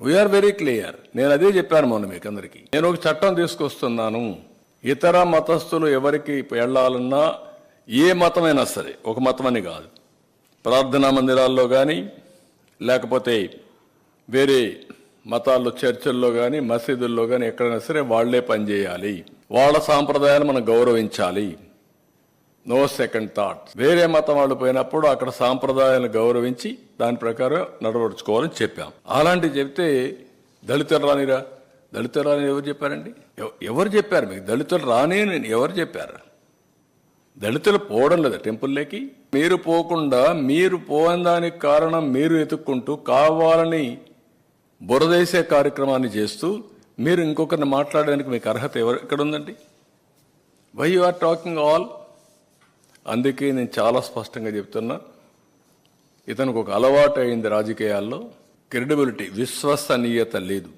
We are very clear. నేను అదే చెప్పాను మొన్న మీకు అందరికీ. నేను ఒక చట్టం తీసుకొస్తున్నాను. ఇతర మతస్థులు ఎవరికి వెళ్ళాలన్నా ఏ మతమైనా సరే, ఒక మతం అని కాదు, ప్రార్థనా మందిరాల్లో కానీ లేకపోతే వేరే మతాల్లో చర్చిల్లో కానీ మసీదుల్లో కానీ ఎక్కడైనా సరే వాళ్లే పనిచేయాలి. వాళ్ళ సాంప్రదాయాలు మనం గౌరవించాలి. No second thought. వేరే మతం వాళ్ళు పోయినప్పుడు అక్కడ సాంప్రదాయాలను గౌరవించి దాని ప్రకారం నడవడుచుకోవాలని చెప్పాం. అలాంటివి చెప్తే దళితులు రానిరా, దళితులు రాని ఎవరు చెప్పారండి? ఎవరు చెప్పారు మీకు? దళితులు రాని ఎవరు చెప్పారు? దళితులు పోవడం లేదా టెంపుల్లోకి? మీరు పోకుండా, మీరు పోయిన దానికి కారణం మీరు ఎత్తుక్కుంటూ కావాలని బురదేసే కార్యక్రమాన్ని చేస్తూ మీరు ఇంకొకరిని మాట్లాడడానికి మీకు అర్హత ఎక్కడ ఉందండి? Why you are talking all? అందుకే నేను చాలా స్పష్టంగా చెప్తున్నా, ఇతనికి ఒక అలవాటు అయింది రాజకీయాల్లో. క్రెడిబిలిటీ, విశ్వసనీయత లేదు.